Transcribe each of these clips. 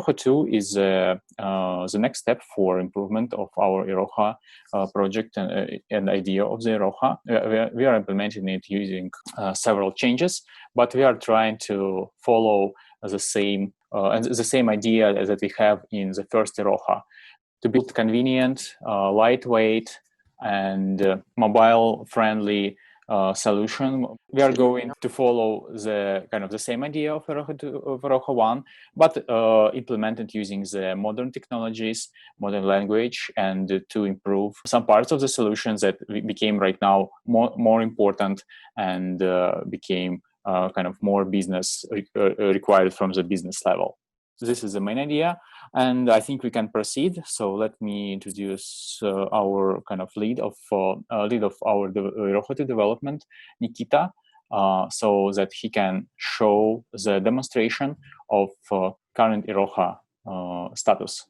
Iroha 2 is the next step for improvement of our Iroha project and idea of the Iroha. We are implementing it using several changes, but we are trying to follow the same idea that we have in the first Iroha, to build convenient, lightweight, and mobile-friendly solution. We are going to follow the same idea of Iroha 1, but implemented using the modern technologies, modern language, and to improve some parts of the solutions that became right now more important and became more business required from the business level. This is the main idea, and I think we can proceed. So let me introduce our lead of our Iroha 2 development, Nikita, so that he can show the demonstration of current Iroha status.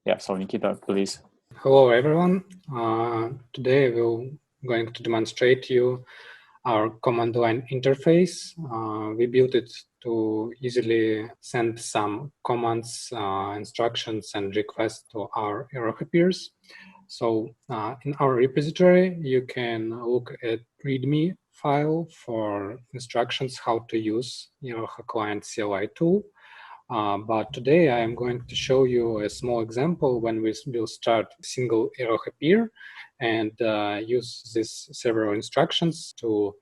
Yeah, so Nikita, please. Hello, everyone. Today we're going to demonstrate you our command line interface. We built it to easily send some commands, instructions, and requests to our Iroha peers. So in our repository, you can look at README file for instructions how to use Iroha client CLI tool. But today I am going to show you a small example when we will start a single Iroha peer and use these several instructions to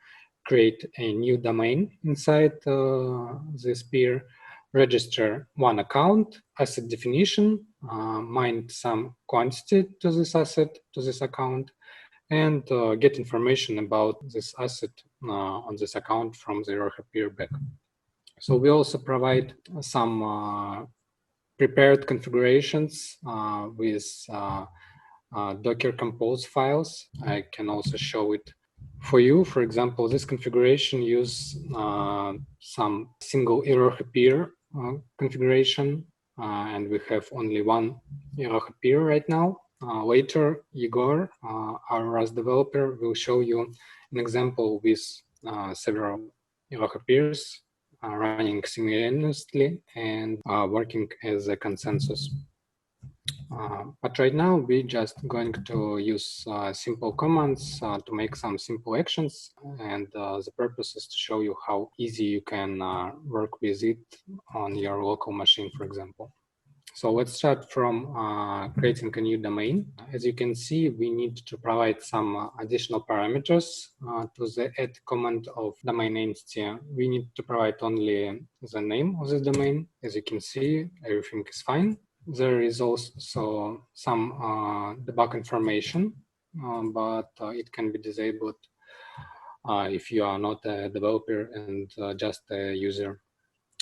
create a new domain inside this peer, register one account, asset definition, mine some quantity to this asset, to this account, and get information about this asset on this account from the Iroha peer back. So we also provide some prepared configurations with Docker Compose files. I can also show it for you. For example, this configuration uses some single Iroha peer configuration, and we have only one Iroha peer right now. Later, Igor, our Rust developer, will show you an example with several Iroha peers running simultaneously and working as a consensus. But right now, we're just going to use simple commands to make some simple actions. And the purpose is to show you how easy you can work with it on your local machine, for example. So let's start from creating a new domain. As you can see, we need to provide some additional parameters to the add command of domain entity. We need to provide only the name of the domain. As you can see, everything is fine. There is also some debug information, but it can be disabled if you are not a developer and just a user.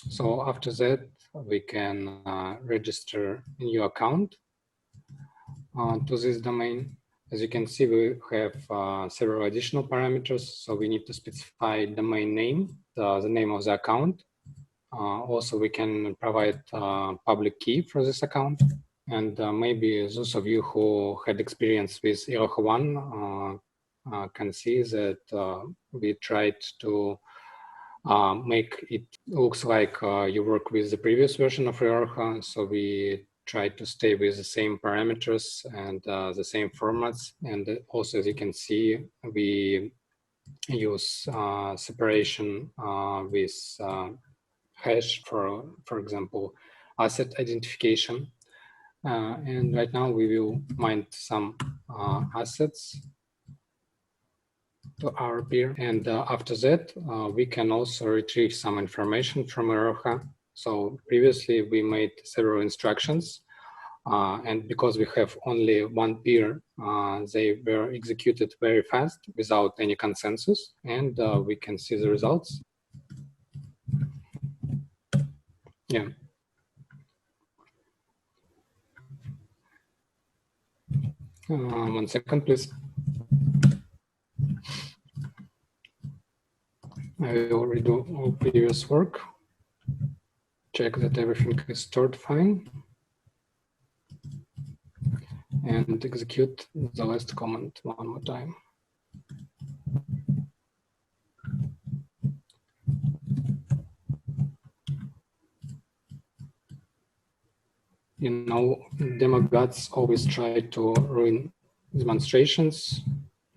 So after that, we can register a new account to this domain. As you can see, we have several additional parameters. So we need to specify domain name, the name of the account. Also, we can provide public key for this account. And maybe those of you who had experience with Iroha 1 can see that we tried to make it looks like you work with the previous version of Iroha. So we try to stay with the same parameters and the same formats. And also, as you can see, we use separation with hash for example, asset identification. And right now we will mine some assets to our peer. And after that, we can also retrieve some information from Iroha. So previously we made several instructions. And because we have only one peer, they were executed very fast without any consensus. And we can see the results. Yeah. One second, please. I will redo all previous work. Check that everything is stored fine. And execute the last command one more time. demo gods always try to ruin demonstrations,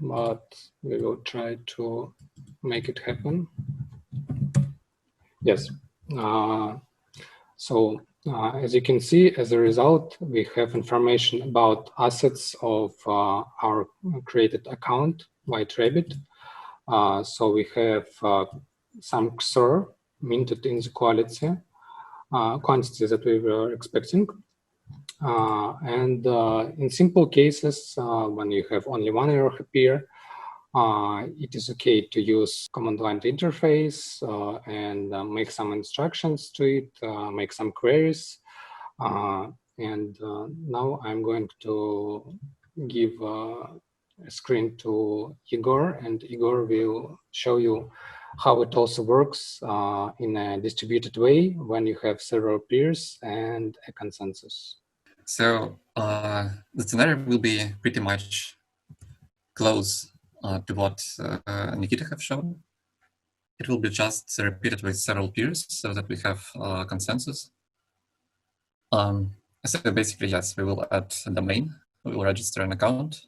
but we will try to make it happen. Yes. So as you can see, as a result, we have information about assets of our created account, White Rabbit. So we have some XOR minted in the quantity that we were expecting. And in simple cases, when you have only one error appear, it is okay to use command line interface and make some instructions to it, make some queries. And now I'm going to give a screen to Igor, and Igor will show you how it also works in a distributed way when you have several peers and a consensus. So the scenario will be pretty much close to what Nikita have shown. It will be just repeated with several peers so that we have consensus. So basically, yes, we will add a domain. We will register an account.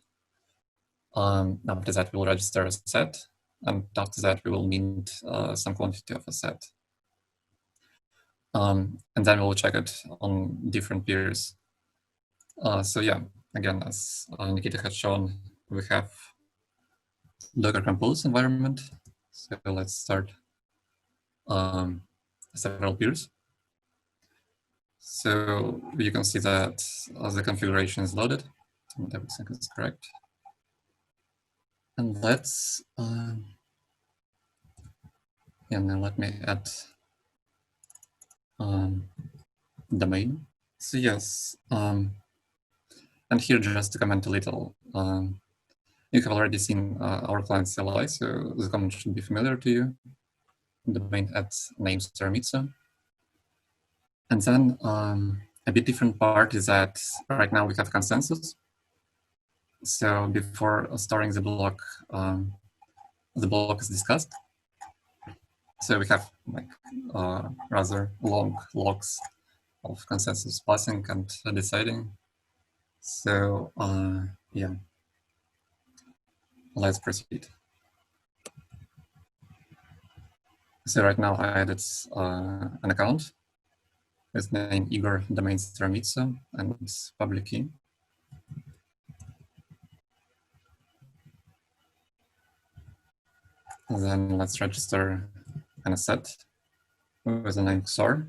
After that, we will register a set. And after that, we will mint some quantity of a set. And then we'll check it on different peers. So yeah, again, as Nikita has shown, we have Docker Compose environment. So let's start several peers. So you can see that the configuration is loaded and everything is correct. And let's, and then let me add domain. So yes, and here just to comment a little, you have already seen our client CLI, so the command should be familiar to you. Domain at name Saramitsa. And then a bit different part is that right now we have consensus. So before starting the block is discussed. So we have like rather long logs of consensus passing and deciding. So yeah, let's proceed. So right now I added an account with name Igor domain Saramitsa and public key. And then let's register an asset with the name XOR,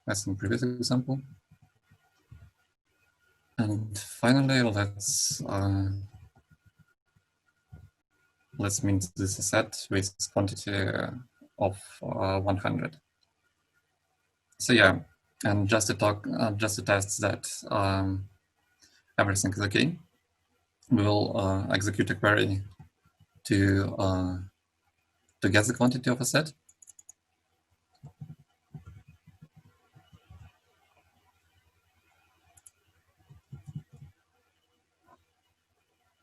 as in previous example. And finally, let's mint this asset with quantity of 100. So yeah, and just to test that everything is okay, we will execute a query to get the quantity of a set.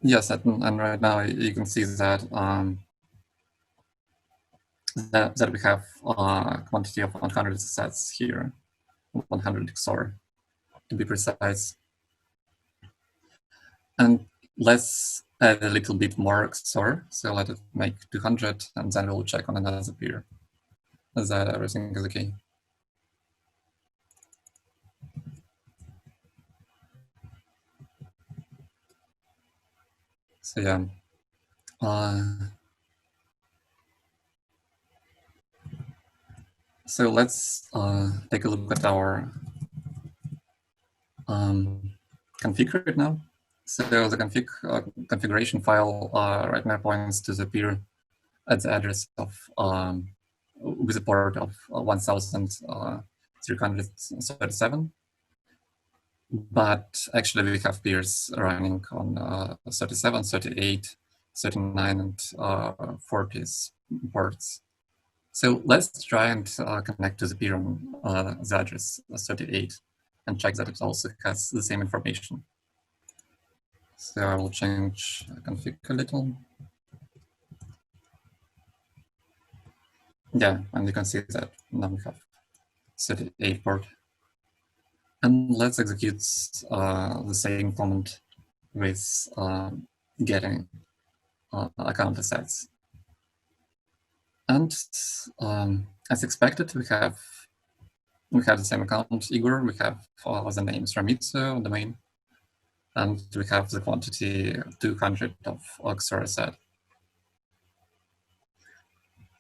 Yes, and right now you can see that that we have a quantity of 100 sets here, 100 XOR to be precise. And let's add a little bit more XOR. So let it make 200, and then we'll check on another peer that everything is okay. So yeah. So let's take a look at our config right now. So the configuration file right now points to the peer at the address of with a port of 1337. But actually we have peers running on 37, 38, 39, and 40 ports. So let's try and connect to the peer on the address 38 and check that it also has the same information. So I will change config a little. Yeah, and you can see that now we have 38 port. And let's execute the same command with getting account assets. And as expected, we have the same account, Igor. We have the names Ramitsu, domain, and we have the quantity 200 of Oxor asset.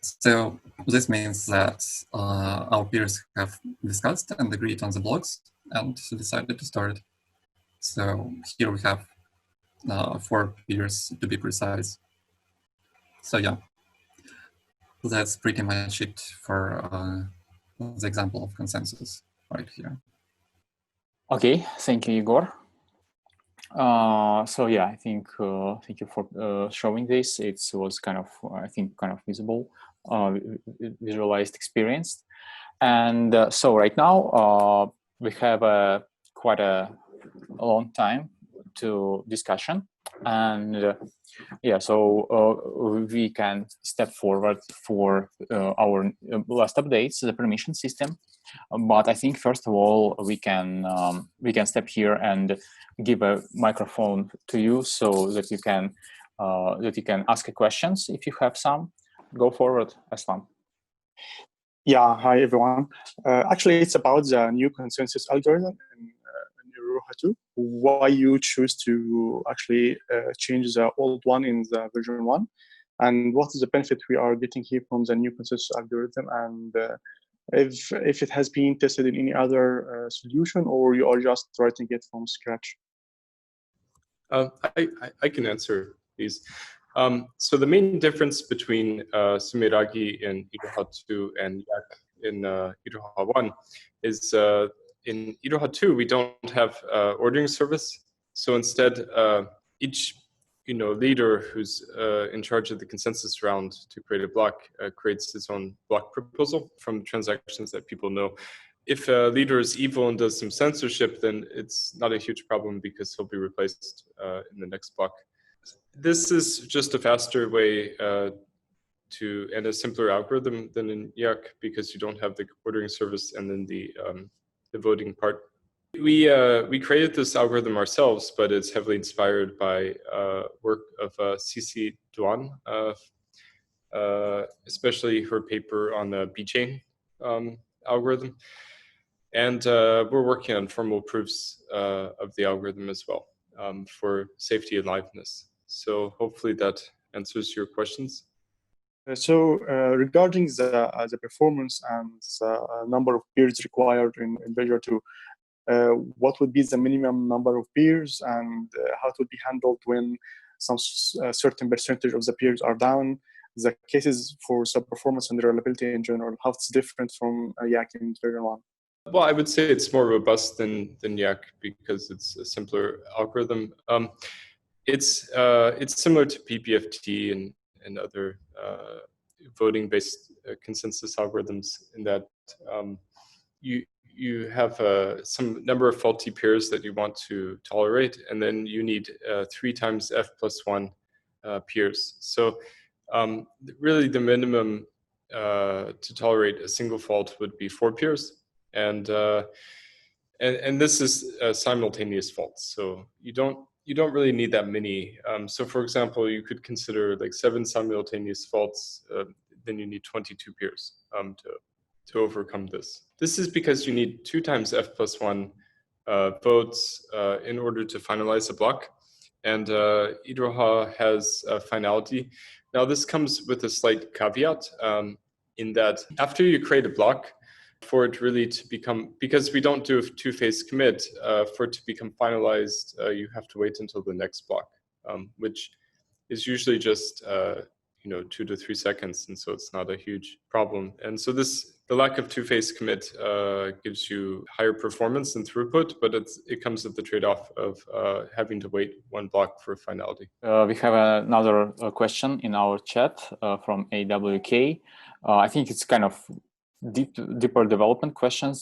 So this means that our peers have discussed and agreed on the blocks and decided to store it. So here we have 4 peers to be precise. So yeah, that's pretty much it for the example of consensus right here. Okay, thank you, Igor. So yeah, I think thank you for showing this. It was kind of, I think, kind of visible, visualized, experienced. And so right now we have quite a long time to discussion, and yeah, so we can step forward for our last updates, the permission system. But I think first of all we can step here and give a microphone to you so that you can ask questions if you have some. Go forward, Aslam. Yeah, hi everyone. Actually, it's about the new consensus algorithm in Iroha 2. Why you choose to actually change the old one in the version 1, and what is the benefit we are getting here from the new consensus algorithm, and if it has been tested in any other solution, or you are just writing it from scratch. I can answer these. So the main difference between Sumeragi in Iroha 2 and Yak in Iroha 1 is in Iroha 2 we don't have ordering service. So instead, each leader who's in charge of the consensus round to create a block creates his own block proposal from transactions that people know. If a leader is evil and does some censorship, then it's not a huge problem because he'll be replaced in the next block. This is just a faster way and a simpler algorithm than in Yak because you don't have the ordering service and then the voting part. We created this algorithm ourselves, but it's heavily inspired by work of CC Duan, especially her paper on the B-chain algorithm. And we're working on formal proofs of the algorithm as well for safety and liveness. So hopefully that answers your questions. So regarding the performance and the number of peers required in Visual 2, what would be the minimum number of peers, and how it would be handled when some certain percentage of the peers are down? The cases for sub-performance and reliability in general, how it's different from Yak in version 1? Well, I would say it's more robust than Yak because it's a simpler algorithm. It's similar to PPFT and other voting-based consensus algorithms in that you have some number of faulty pairs that you want to tolerate, and then you need 3 times f+1 pairs. So really the minimum to tolerate a single fault would be 4 pairs. And this is simultaneous faults, so you don't really need that many. So for example, you could consider like 7 simultaneous faults, then you need 22 pairs to overcome this. This is because you need 2 times f+1 votes in order to finalize a block, and Iroha has finality. Now this comes with a slight caveat in that after you create a block, for it really to become, because we don't do a 2-phase commit, for it to become finalized, you have to wait until the next block, which is usually just 2 to 3 seconds, and so it's not a huge problem. And so the lack of 2-phase commit gives you higher performance and throughput, but it comes at the trade-off of having to wait 1 block for finality. We have another question in our chat from AWK. I think it's kind of deeper development question,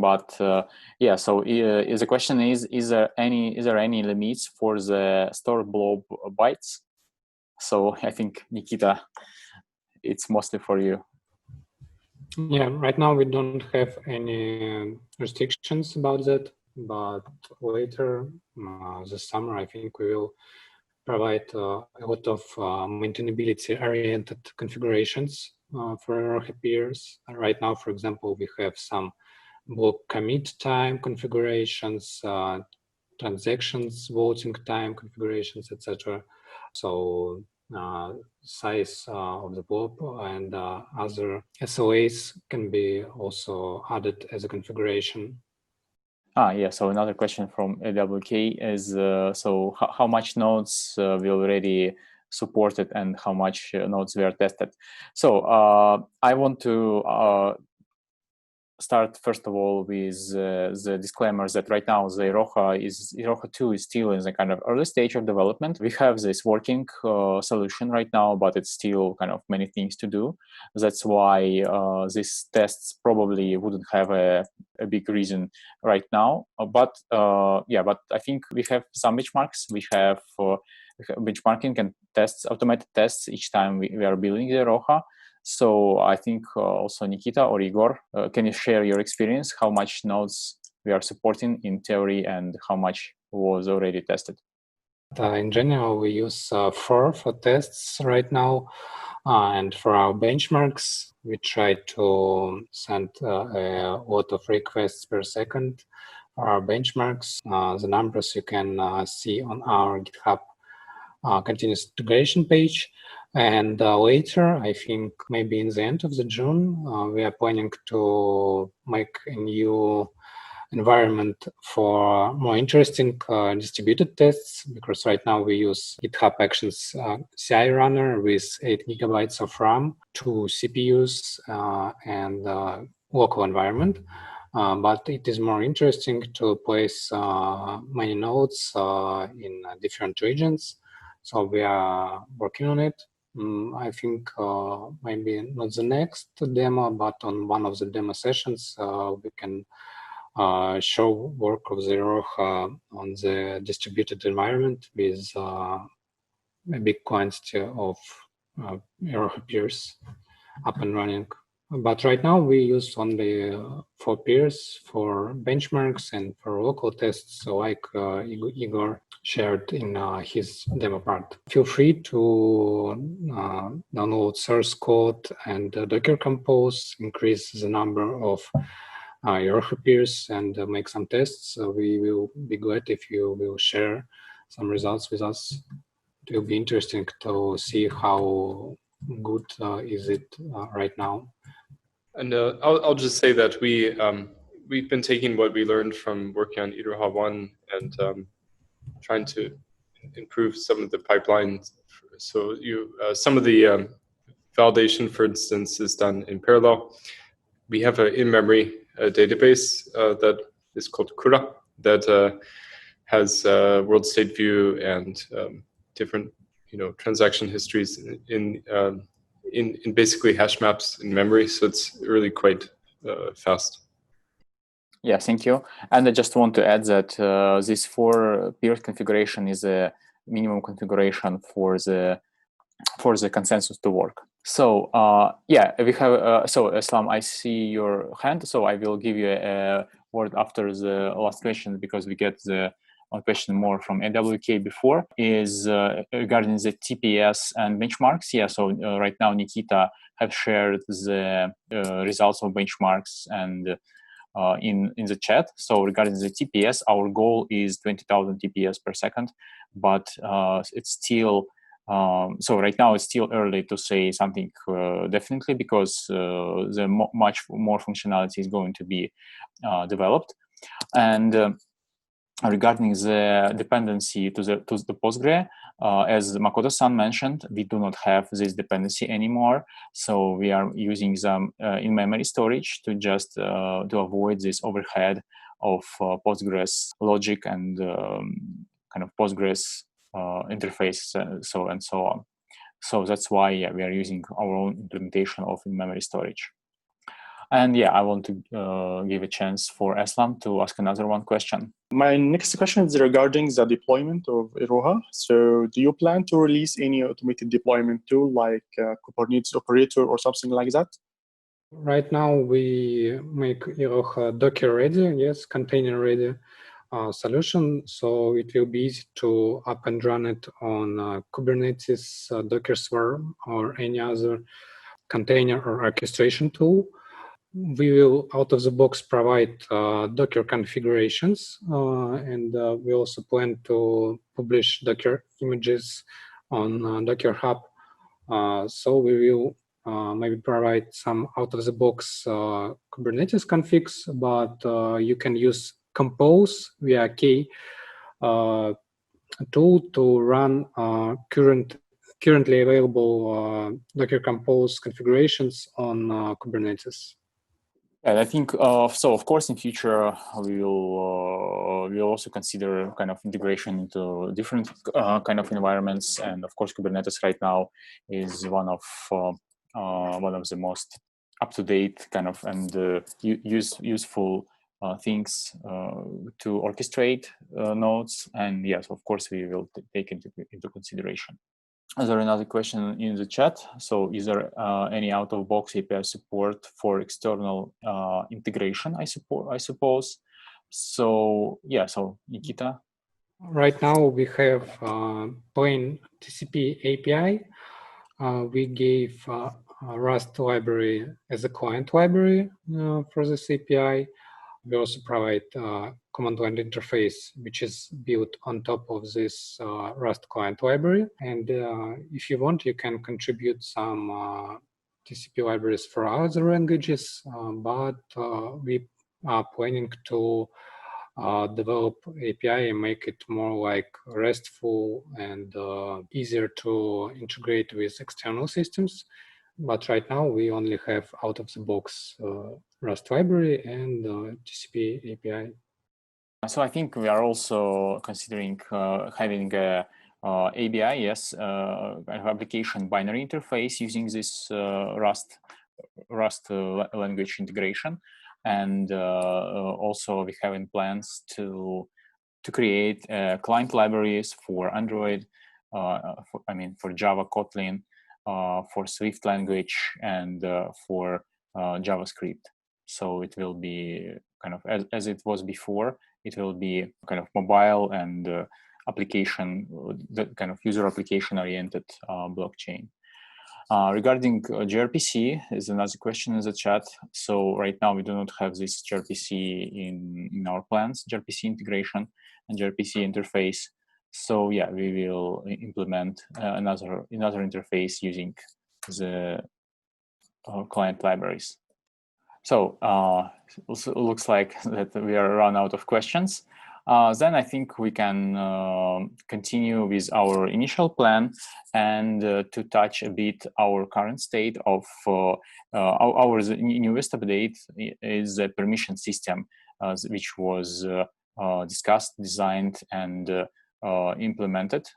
but yeah. So the question is there any limits for the store blob bytes? So I think Nikita, it's mostly for you. Yeah, right now we don't have any restrictions about that, but later this summer, I think we will provide a lot of maintainability-oriented configurations for our peers. Right now, for example, we have some block commit time configurations, transactions voting time configurations, etc. So size of the blob and other SLAs can be also added as a configuration. Yeah, so another question from AWK is, so how much nodes we already supported and how much nodes were tested? So I want to start first of all with the disclaimers that right now the Iroha 2 is still in the kind of early stage of development. We have this working solution right now, but it's still kind of many things to do. That's why these tests probably wouldn't have a big reason right now. But I think we have some benchmarks. We have benchmarking and tests, automated tests each time we are building the Iroha. So I think also Nikita or Igor, can you share your experience? How much nodes we are supporting in theory and how much was already tested? In general, we use 4 for tests right now. And for our benchmarks, we try to send a lot of requests per second for our benchmarks. The numbers you can see on our GitHub continuous integration page. And later, I think maybe in the end of the June, we are planning to make a new environment for more interesting distributed tests, because right now we use GitHub Actions CI runner with 8 gigabytes of RAM, 2 CPUs, and local environment. But it is more interesting to place many nodes in different regions. So we are working on it. I think maybe not the next demo, but on one of the demo sessions, we can show work of the Iroha on the distributed environment with a big quantity of Iroha peers up and running. But right now we use only 4 peers for benchmarks and for local tests, so like Igor shared in his demo part. Feel free to download source code and Docker Compose, increase the number of Iroha peers and make some tests. So we will be glad if you will share some results with us. It will be interesting to see how good is it right now. And I'll just say that we've been taking what we learned from working on Iroha 1 and trying to improve some of the pipelines. So some of the validation, for instance, is done in parallel. We have an in-memory database that is called Kura that has world state view and different transaction histories in basically hash maps in memory. So it's really quite fast. Yeah, thank you. And I just want to add that this 4 peer configuration is a minimum configuration for the consensus to work. So yeah, we have. So Islam, I see your hand. So I will give you a word after the last question, because we get the one question more from AWK before, is regarding the TPS and benchmarks. Yeah, so right now Nikita have shared the results of benchmarks and in the chat. So regarding the TPS, our goal is 20,000 TPS per second, but it's still so right now it's still early to say something definitely, because much more functionality is going to be developed. And regarding the dependency to the Postgre, as Makoto-san mentioned, we do not have this dependency anymore. So we are using them in-memory storage to just to avoid this overhead of Postgres logic and kind of Postgres interface, so on. So that's why we are using our own implementation of in-memory storage. And yeah, I want to give a chance for Aslam to ask another one question. My next question is regarding the deployment of Iroha. So do you plan to release any automated deployment tool like Kubernetes operator or something like that? Right now, we make Iroha Docker ready, yes, container ready solution. So it will be easy to up and run it on Kubernetes, Docker Swarm, or any other container or orchestration tool. We will out of the box provide Docker configurations, and we also plan to publish Docker images on Docker Hub. So we will maybe provide some out-of-the-box Kubernetes configs, but you can use Compose via K tool to run currently available Docker Compose configurations on Kubernetes. And I think so. Of course, in future we'll also consider kind of integration into different kind of environments. And of course, Kubernetes right now is one of the most up-to-date kind of and useful things to orchestrate nodes. And yes, of course, we will take into consideration. Is there another question in the chat? So is there any out-of-box API support for external integration, I suppose? So yeah, so Nikita? Right now we have plain TCP API. We gave Rust library as a client library for this API. We also provide command line interface, which is built on top of this Rust client library. And if you want, you can contribute some TCP libraries for other languages, but we are planning to develop API and make it more like RESTful and easier to integrate with external systems. But right now we only have out-of-the-box Rust library and TCP API. So I think we are also considering having a ABI, yes, kind of application binary interface using this Rust language integration, and also we have in plans to create client libraries for Android, for Java, Kotlin, for Swift language, and for JavaScript. So it will be kind of as it was before. It will be kind of mobile and application, the kind of user application oriented blockchain. Regarding gRPC, is another question in the chat. So right now we do not have this gRPC in our plans, gRPC integration and gRPC interface. So yeah, we will implement another interface using the client libraries. So looks like that we are run out of questions. Then I think we can continue with our initial plan and to touch a bit our current state of our newest update is the permission system, which was discussed, designed, and implemented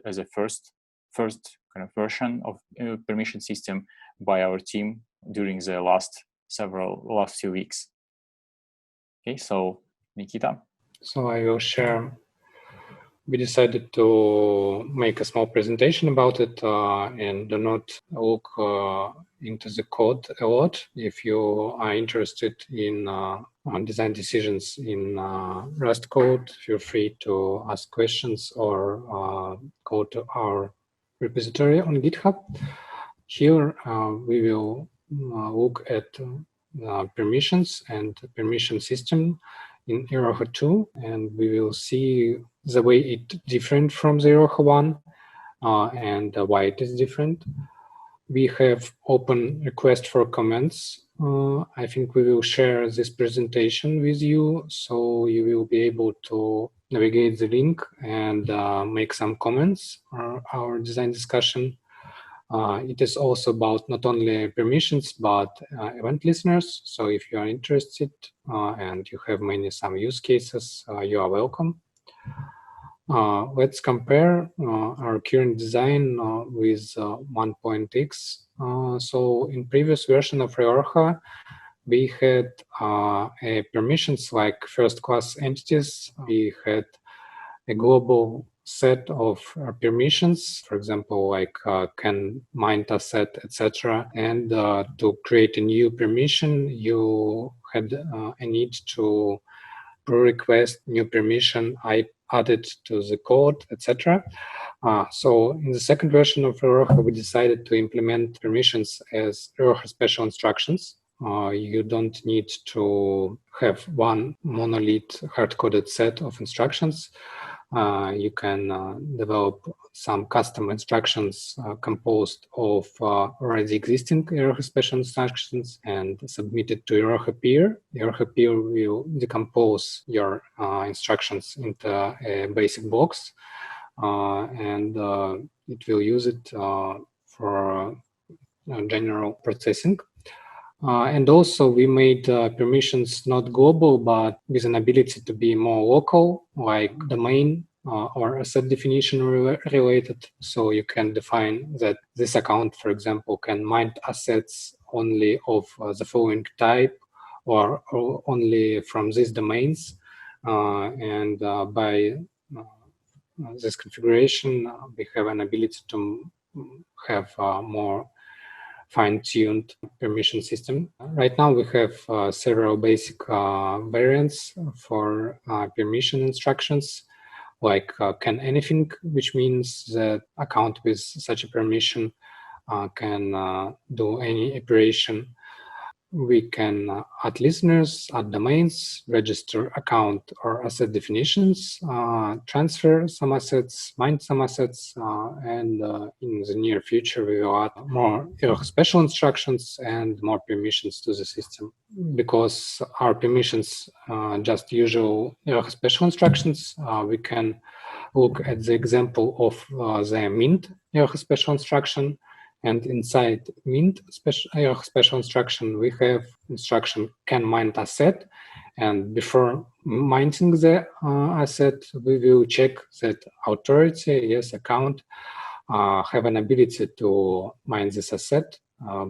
as a first kind of version of permission system by our team during the last few weeks. Okay, so Nikita. So I will share. We decided to make a small presentation about it and do not look into the code a lot. If you are interested in design decisions in Rust code, feel free to ask questions or go to our repository on GitHub. Here we will look at permissions and permission system in Iroha 2, and we will see the way it different from the Iroha 1 and why it is different. We have open request for comments. I think we will share this presentation with you, so you will be able to navigate the link and make some comments on our design discussion. It is also about not only permissions, but event listeners. So if you are interested and you have some use cases, you are welcome. Let's compare our current design with 1.x. So in previous version of Iroha, we had permissions like first class entities. We had a global set of permissions, for example, like can mind asset, etc. And to create a new permission, you had a need to request new permission. I added to the code, etc. So in the second version of Iroha, we decided to implement permissions as Iroha special instructions. You don't need to have one monolith hard-coded set of instructions. You can develop some custom instructions composed of already existing Iroha special instructions and submit it to Iroha peer. Iroha peer will decompose your instructions into a basic box, and it will use it for general processing. And also we made permissions not global, but with an ability to be more local, like domain or asset definition related. So you can define that this account, for example, can mind assets only of the following type or only from these domains. And by this configuration, we have an ability to have more fine-tuned permission system. Right now we have several basic variants for permission instructions, like can anything, which means that account with such a permission can do any operation. We can add listeners, add domains, register account or asset definitions, transfer some assets, mind some assets, and in the near future we will add more special instructions and more permissions to the system. Because our permissions just usual special instructions, we can look at the example of the mint special instruction. And inside mint special instruction, we have instruction can mind asset. And before minding the asset, we will check that authority, yes, account, have an ability to mind this asset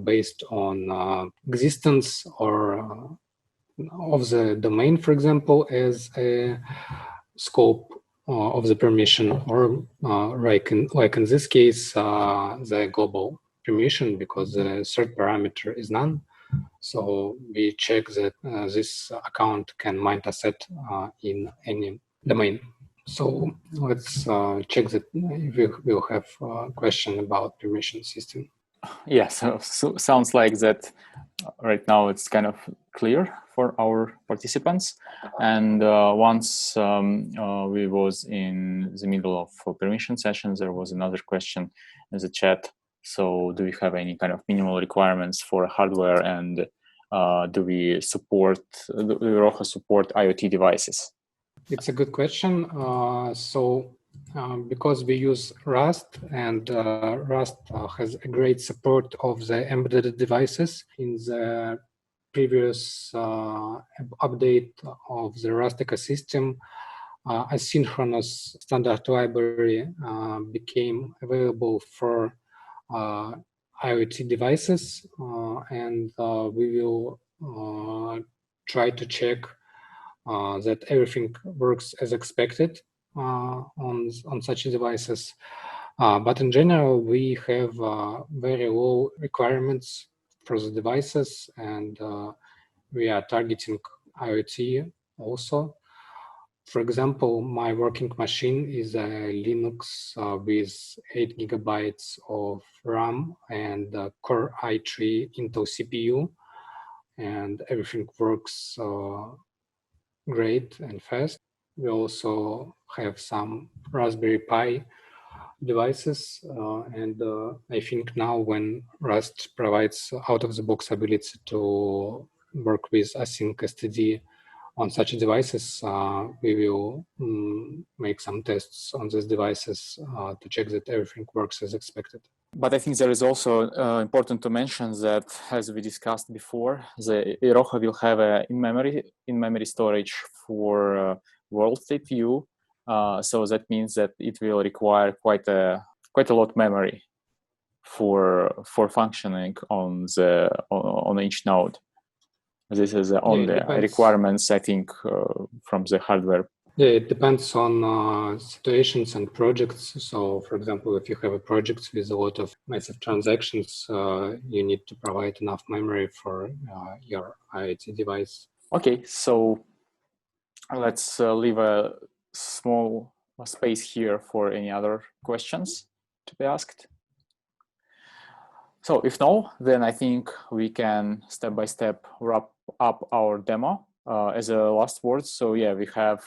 based on existence or of the domain, for example, as a scope of the permission, or like in this case, the global permission, because the third parameter is none. So we check that this account can mind asset in any domain. So let's check that if we will have a question about permission system. Yeah, so sounds like that right now it's kind of clear for our participants. And once we was in the middle of permission sessions, there was another question in the chat. So do we have any kind of minimal requirements for hardware, and do we support, do Iroha support IoT devices? It's a good question. Because we use Rust, and Rust has a great support of the embedded devices. In the previous update of the Rust ecosystem, asynchronous standard library became available for IoT devices, and we will try to check that everything works as expected on such devices. But in general, we have very low requirements for the devices, and we are targeting IoT also. For example, my working machine is a Linux with 8 gigabytes of RAM and Core i3 Intel CPU, and everything works great and fast. We also have some Raspberry Pi devices, and I think now when Rust provides out-of-the-box ability to work with async STD on such devices, we will make some tests on these devices to check that everything works as expected. But I think there is also important to mention that, as we discussed before, the Iroha will have a in-memory storage for world state view. So that means that it will require quite a lot memory for functioning on each node. This is the only requirements, I think, from the hardware Yeah, it depends on situations and projects. So, for example, if you have a project with a lot of massive transactions, you need to provide enough memory for your IoT device. Okay, so let's leave a small space here for any other questions to be asked. So if no, then I think we can step by step wrap up our demo as a last word. So yeah, we have,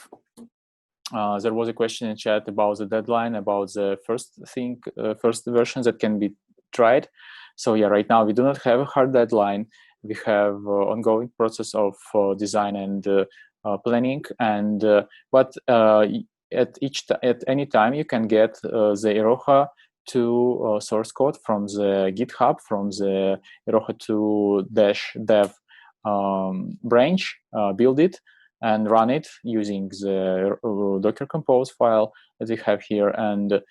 there was a question in chat about the deadline, about the first versions that can be tried. So yeah, right now we do not have a hard deadline. We have ongoing process of design and planning, and but at any time you can get the Iroha 2 source code from the GitHub, from the Iroha 2-dev branch, build it and run it using the Docker Compose file that we have here, and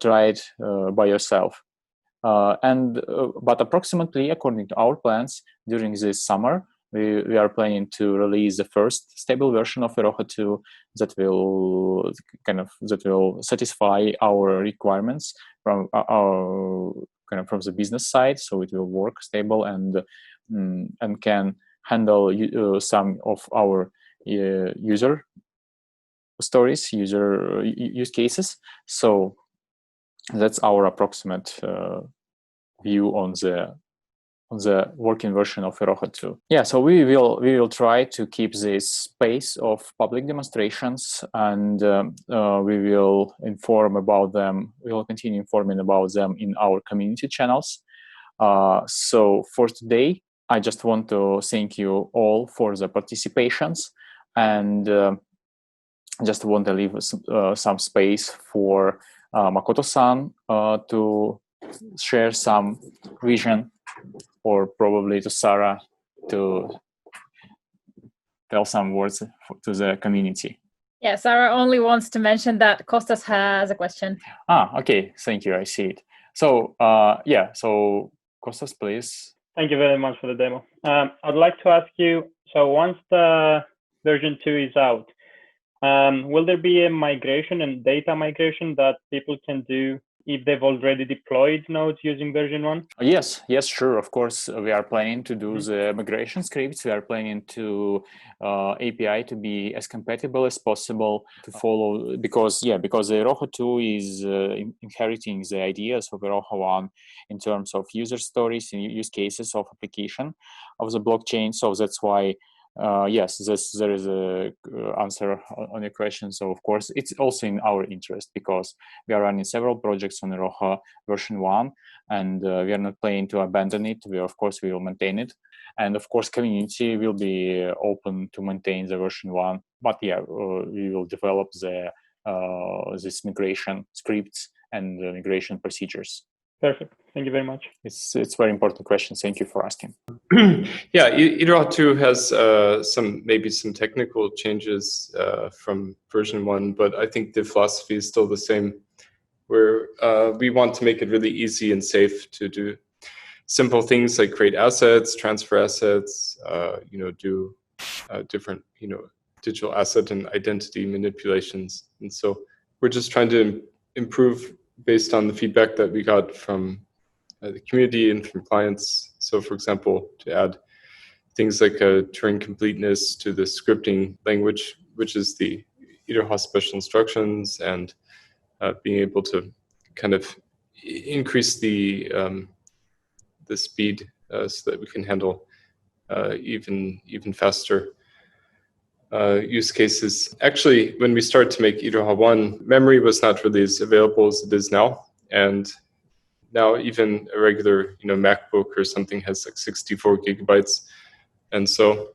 try it by yourself. But approximately, according to our plans, during this summer, we are planning to release the first stable version of Iroha 2 that will satisfy our requirements from our from the business side. So it will work stable and can handle some of our user stories, user use cases. So that's our approximate view on the working version of Iroha 2. Yeah, so we will try to keep this pace of public demonstrations, and we will inform about them. We will continue informing about them in our community channels. So for today, I just want to thank you all for the participations, and just want to leave some space for Makoto-san to share some vision, or probably to Sarah to tell some words to the community. Yeah, Sarah only wants to mention that Kostas has a question. Okay, thank you, I see it. So yeah, so Kostas, please. Thank you very much for the demo. I'd like to ask you, so once the version 2 is out, will there be a migration and data migration that people can do if they've already deployed nodes using version 1? Yes, sure. Of course, we are planning to do the migration scripts. We are planning to API to be as compatible as possible to follow, because Iroha 2 is inheriting the ideas of Iroha 1 in terms of user stories and use cases of application of the blockchain. So that's why yes, there is a answer on your question. So of course, it's also in our interest, because we are running several projects on Iroha version 1, and we are not planning to abandon it. We will maintain it, and of course, community will be open to maintain the version 1. But yeah, we will develop this migration scripts and migration procedures. Perfect. Thank you very much. It's a very important question. Thank you for asking. Yeah, Iroha 2 has maybe some technical changes from version 1, but I think the philosophy is still the same, where we want to make it really easy and safe to do simple things like create assets, transfer assets, do different, digital asset and identity manipulations. And so we're just trying to improve based on the feedback that we got from the community and from clients. So for example, to add things like Turing completeness to the scripting language, which is the Iroha special instructions, and being able to kind of increase the speed so that we can handle even faster use cases. Actually, when we started to make Iroha 1, memory was not really as available as it is now. And now even a regular MacBook or something has like 64 gigabytes. And so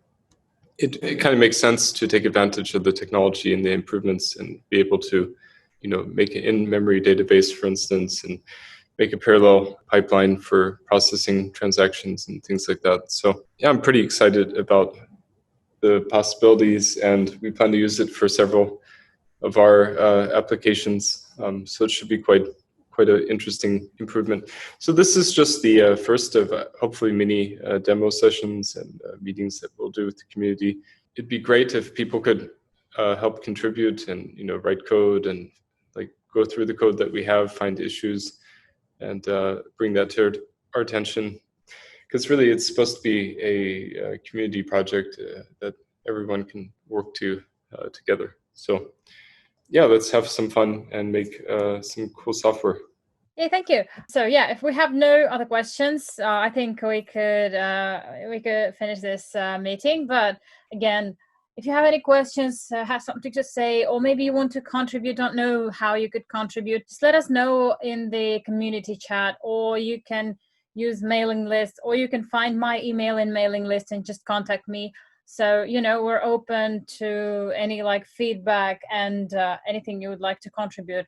it kind of makes sense to take advantage of the technology and the improvements and be able to make an in-memory database, for instance, and make a parallel pipeline for processing transactions and things like that. So yeah, I'm pretty excited about the possibilities, and we plan to use it for several of our applications. So it should be quite an interesting improvement. So this is just the first of hopefully many demo sessions and meetings that we'll do with the community. It'd be great if people could help contribute and write code and like go through the code that we have, find issues, and bring that to our attention. Because really, it's supposed to be a community project that everyone can work together. So yeah, let's have some fun and make some cool software. Yeah, thank you. So yeah, if we have no other questions, I think we could finish this meeting. But again, if you have any questions, have something to say, or maybe you want to contribute, don't know how you could contribute, just let us know in the community chat, or you can use mailing lists, or you can find my email in mailing list and just contact me. So, we're open to any like feedback and anything you would like to contribute.